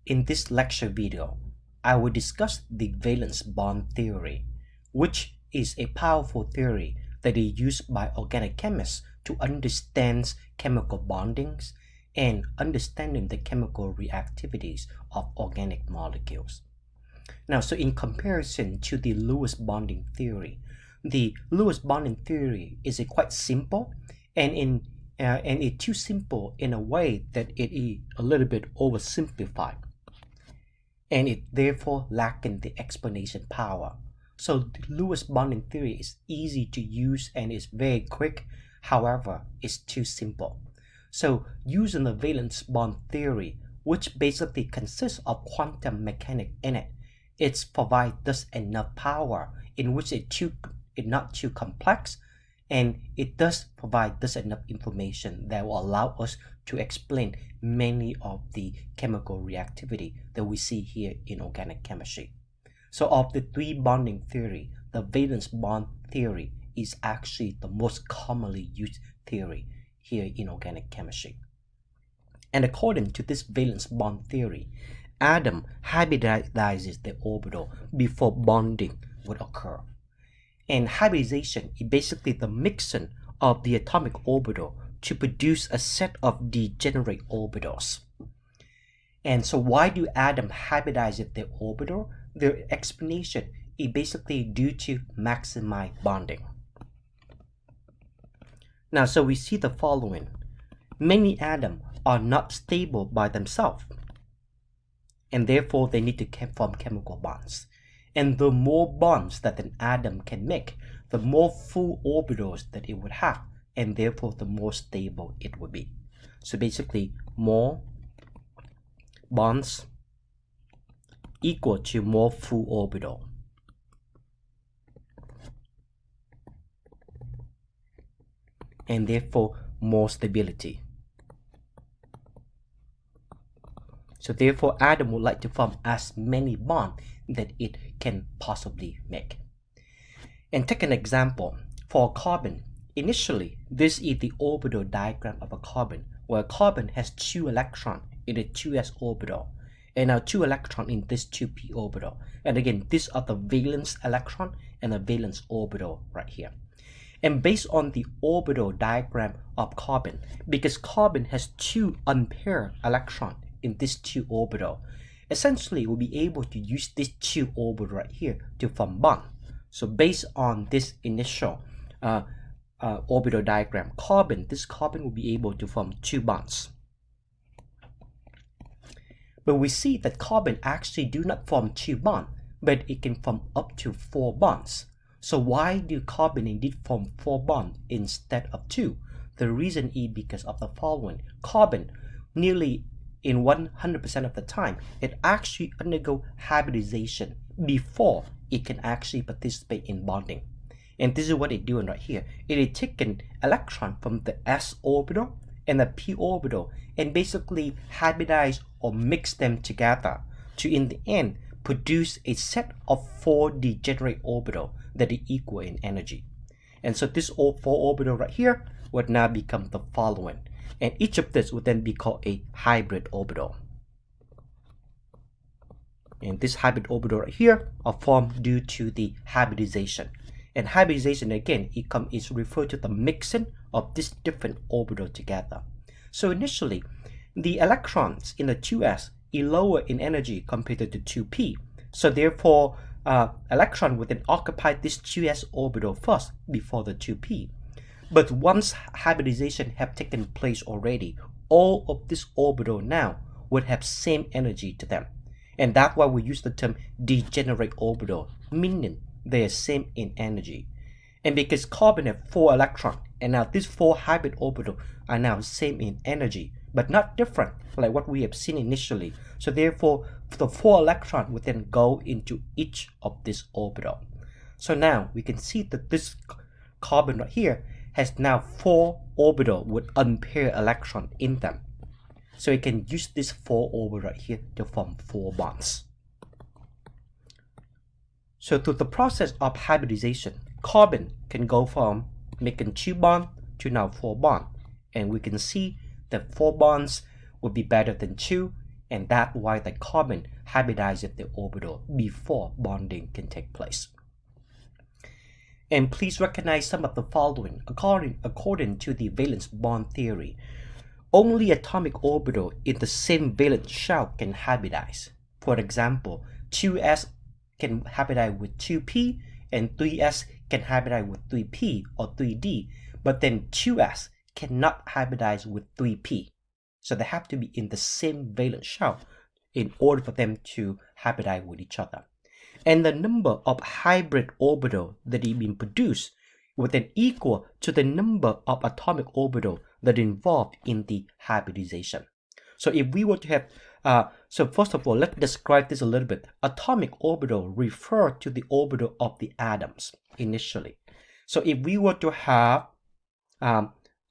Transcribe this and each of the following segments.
In this lecture video, I will discuss the valence bond theory, which is a powerful theory that is used by organic chemists to understand chemical bondings and understanding the chemical reactivities of organic molecules. Now, so in comparison to the Lewis bonding theory, the Lewis bonding theory is quite simple and it's too simple in a way that it is a little bit oversimplified, and it therefore lacking the explanation power. So the Lewis bonding theory is easy to use and is very quick. However, it's too simple. So using the valence bond theory, which basically consists of quantum mechanics in it, it provides us enough power in which it's not too complex, and it does provide us enough information that will allow us to explain many of the chemical reactivity that we see here in organic chemistry. So of the three bonding theory, the valence bond theory is actually the most commonly used theory here in organic chemistry. And according to this valence bond theory, atom hybridizes the orbital before bonding would occur. And hybridization is basically the mixing of the atomic orbital to produce a set of degenerate orbitals. And so why do atoms hybridize their orbital? Their explanation is basically due to maximize bonding. Now, so we see the following. Many atoms are not stable by themselves, and therefore they need to form chemical bonds. And the more bonds that an atom can make, the more full orbitals that it would have, and therefore the more stable it would be. So basically, more bonds equal to more full orbital. And therefore more stability. So therefore atom would like to form as many bonds that it can possibly make. And take an example. For carbon, initially this is the orbital diagram of a carbon, where carbon has 2 electrons in the 2s orbital, and now 2 electrons in this 2p orbital. And again, these are the valence electron and the valence orbital right here. And based on the orbital diagram of carbon, because carbon has 2 unpaired electrons in this 2 orbital, essentially we'll be able to use this 2 orbital right here to form bond. So based on this initial orbital diagram, this carbon will be able to form 2 bonds. But we see that carbon actually do not form 2 bonds, but it can form up to 4 bonds. So why do carbon indeed form 4 bonds instead of 2? The reason is because of the following. Carbon, nearly in 100% of the time, it actually undergo hybridization before it can actually participate in bonding. And this is what it's doing right here. It is taking electron from the s orbital and the p orbital and basically hybridize or mix them together to, in the end, produce a set of 4 degenerate orbitals that is equal in energy. And so this 4 orbital right here would now become the following. And each of this would then be called a hybrid orbital. And this hybrid orbital right here are formed due to the hybridization. And hybridization, again, is referred to the mixing of these different orbitals together. So initially, the electrons in the 2s is lower in energy compared to the 2p. So therefore, electron would then occupy this 2s orbital first before the 2p. But once hybridization have taken place already, all of this orbital now would have same energy to them. And that's why we use the term degenerate orbital, meaning they are same in energy. And because carbon have 4 electrons, and now these 4 hybrid orbitals are now same in energy, but not different like what we have seen initially. So therefore, the 4 electrons would then go into each of this orbital. So now we can see that this carbon right here has now 4 orbitals with unpaired electron in them. So you can use this 4 orbital right here to form 4 bonds. So through the process of hybridization, carbon can go from making 2 bonds to now 4 bonds. And we can see that 4 bonds would be better than 2, and that's why the carbon hybridizes the orbital before bonding can take place. And please recognize some of the following. According to the valence bond theory, only atomic orbital in the same valence shell can hybridize. For example, 2s can hybridize with 2p, and 3s can hybridize with 3p or 3d, but then 2s cannot hybridize with 3p. So they have to be in the same valence shell in order for them to hybridize with each other. And the number of hybrid orbitals that is being produced would then equal to the number of atomic orbitals that are involved in the hybridization. So if we were to have, so first of all, let's describe this a little bit. Atomic orbital refer to the orbital of the atoms initially. So if we were to have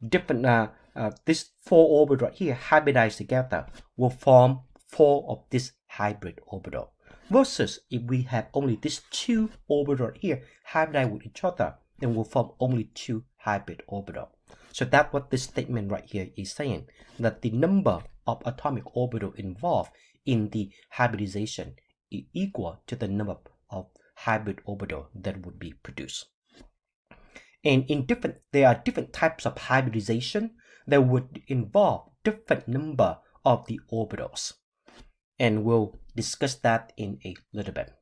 different, this 4 orbitals right here hybridized together will form 4 of this hybrid orbital. Versus if we have only these 2 orbitals right here hybridized with each other, then will form only 2 hybrid orbitals. So that's what this statement right here is saying, that the number of atomic orbitals involved in the hybridization is equal to the number of hybrid orbitals that would be produced. And there are different types of hybridization that would involve different number of the orbitals. And we'll discuss that in a little bit.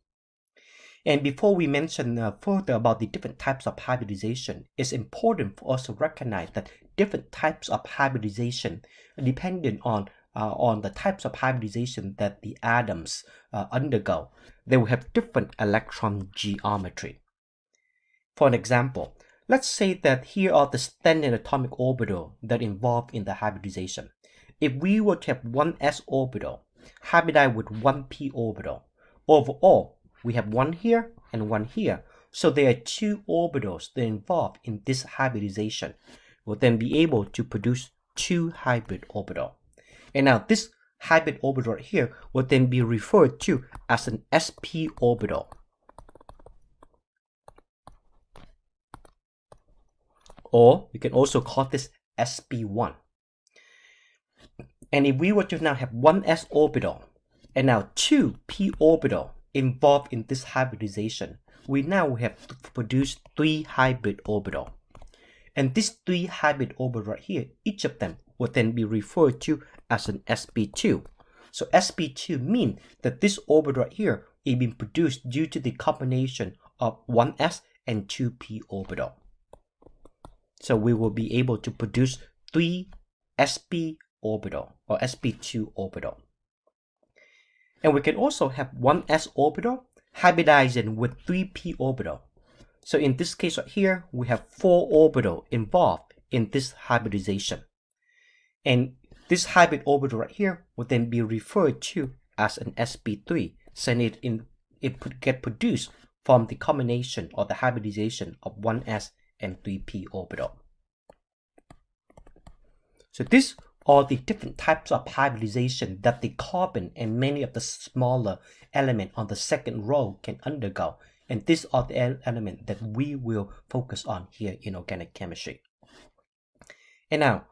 And before we mention further about the different types of hybridization, it's important for us to recognize that different types of hybridization are dependent on the types of hybridization that the atoms undergo. They will have different electron geometry. For an example, let's say that here are the standard atomic orbitals that involve in the hybridization. If we were to have one s orbital hybridized with one p orbital, overall we have one here and one here. So there are 2 orbitals that are involved in this hybridization. We'll then be able to produce 2 hybrid orbitals. And now this hybrid orbital right here will then be referred to as an sp orbital. Or we can also call this sp1. And if we were to now have one s orbital and now 2 p orbital involved in this hybridization, we now have to produce 3 hybrid orbitals. And these 3 hybrid orbitals right here, each of them will then be referred to as an sp2. So sp2 means that this orbital right here is being produced due to the combination of 1s and 2p orbital. So we will be able to produce 3 sp orbital or sp2 orbital. And we can also have 1s orbital hybridizing with 3p orbital. So in this case right here, we have 4 orbitals involved in this hybridization. And this hybrid orbital right here will then be referred to as an sp3, since it get produced from the combination or the hybridization of 1s and 3p orbital. So this are the different types of hybridization that the carbon and many of the smaller elements on the second row can undergo. And these are the elements that we will focus on here in organic chemistry. And now,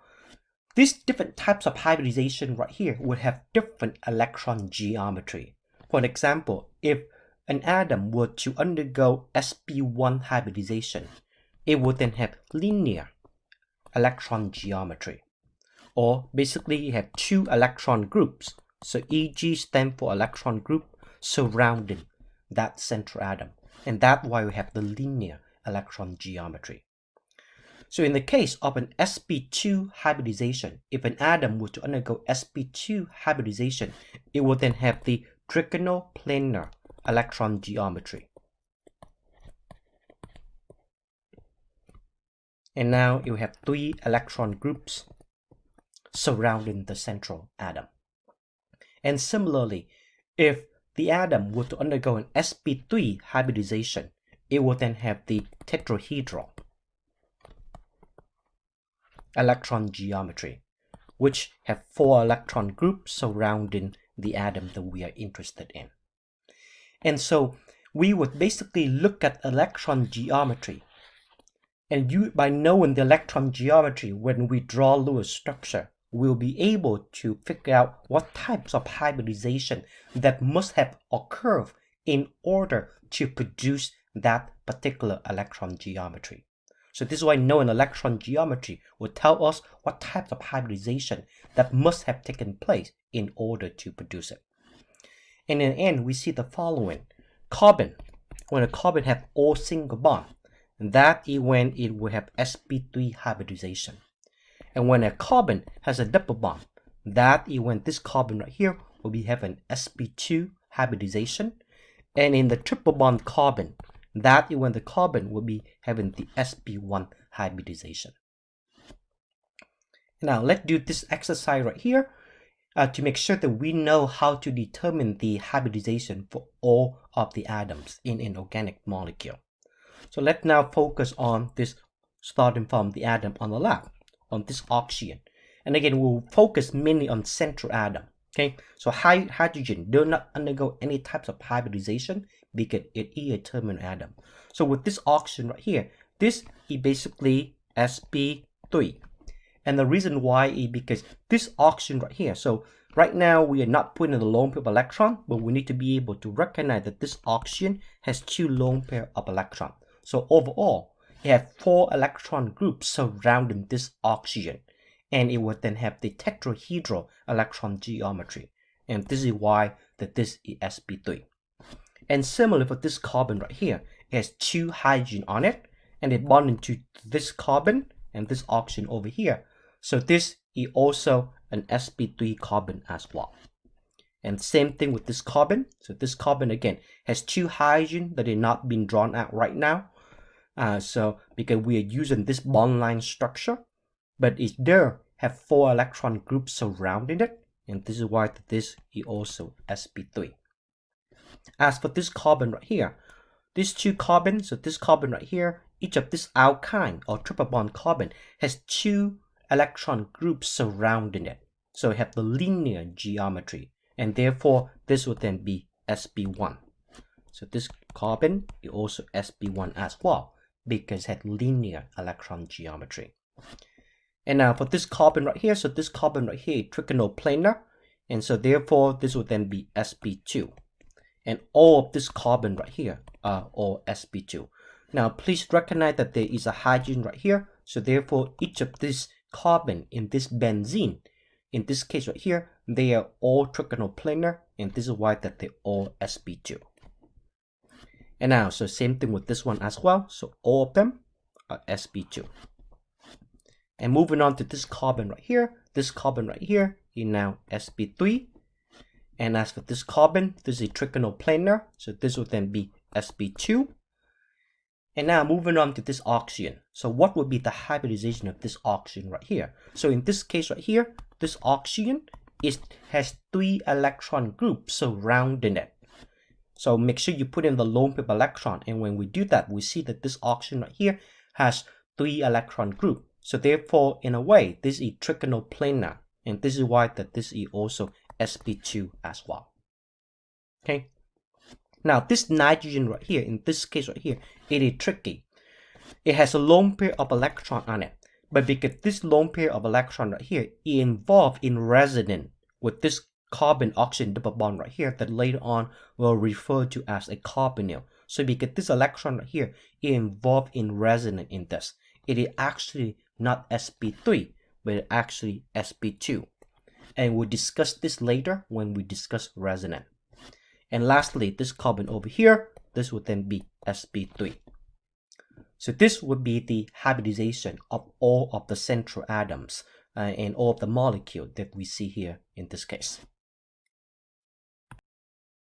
these different types of hybridization right here will have different electron geometry. For example, if an atom were to undergo sp1 hybridization, it would then have linear electron geometry. Or basically you have 2 electron groups. So Eg stands for electron group surrounding that central atom. And that's why we have the linear electron geometry. So in the case of an sp2 hybridization, if an atom were to undergo sp2 hybridization, it will then have the trigonal planar electron geometry. And now you have 3 electron groups surrounding the central atom. And similarly, if the atom were to undergo an sp3 hybridization, it will then have the tetrahedral electron geometry, which have 4 electron groups surrounding the atom that we are interested in. And so we would basically look at electron geometry. And by knowing the electron geometry, when we draw Lewis structure, we'll be able to figure out what types of hybridization that must have occurred in order to produce that particular electron geometry. So this is why knowing electron geometry will tell us what types of hybridization that must have taken place in order to produce it. And in the end, we see the following. Carbon, when a carbon have all single bond, that is when it will have sp3 hybridization. And when a carbon has a double bond, that is when this carbon right here will be having sp2 hybridization. And in the triple bond carbon, that is when the carbon will be having the sp1 hybridization. Now let's do this exercise right here to make sure that we know how to determine the hybridization for all of the atoms in an organic molecule. So let's now focus on this, starting from the atom on the left, on this oxygen. And again, we'll focus mainly on central atom. Okay, so hydrogen do not undergo any types of hybridization because it is a terminal atom. So with this oxygen right here, this is basically sp3. And the reason why is because this oxygen right here, so right now we are not putting in the lone pair of electron, but we need to be able to recognize that this oxygen has 2 lone pair of electron. So overall, it has 4 electron groups surrounding this oxygen, and it would then have the tetrahedral electron geometry. And this is why that this is sp3. And similarly for this carbon right here, it has 2 hydrogen on it, and it bonded to this carbon and this oxygen over here. So this is also an sp3 carbon as well. And same thing with this carbon. So this carbon again has 2 hydrogen that are not being drawn out right now. So because we are using this bond line structure, but it there have 4 electron groups surrounding it, and this is why this is also sp3. As for this carbon right here, these 2 carbons, so this carbon right here, each of this alkyne or triple bond carbon has 2 electron groups surrounding it. So it have the linear geometry, and therefore this would then be sp1. So this carbon is also sp1 as well, because it had linear electron geometry. And now for this carbon right here, so this carbon right here is trigonoplanar, and so therefore this would then be sp2. And all of this carbon right here are all sp2. Now please recognize that there is a hydrogen right here, so therefore each of this carbon in this benzene, in this case right here, they are all trigonoplanar, and this is why that they're all sp2. And now, so same thing with this one as well, so all of them are sp2. And moving on to this carbon right here is now sp3. And as for this carbon, this is trigonoplanar, so this will then be sp2. And now moving on to this oxygen. So what would be the hybridization of this oxygen right here? So in this case right here, this oxygen has 3 electron groups surrounding it. So make sure you put in the lone pair electron, and when we do that, we see that this oxygen right here has 3 electron groups. So therefore, in a way, this is trigonoplanar, and this is why that this is also sp2 as well. Okay. Now this nitrogen right here, in this case right here, it is tricky. It has a lone pair of electron on it, but because this lone pair of electron right here is involved in resonance with this carbon-oxygen double bond right here, that later on we'll refer to as a carbonyl. So because this electron right here is involved in resonance in this, it is actually not sp3, but it's actually sp2. And we'll discuss this later when we discuss resonance. And lastly, this carbon over here, this would then be sp3. So this would be the hybridization of all of the central atoms and all of the molecules that we see here in this case.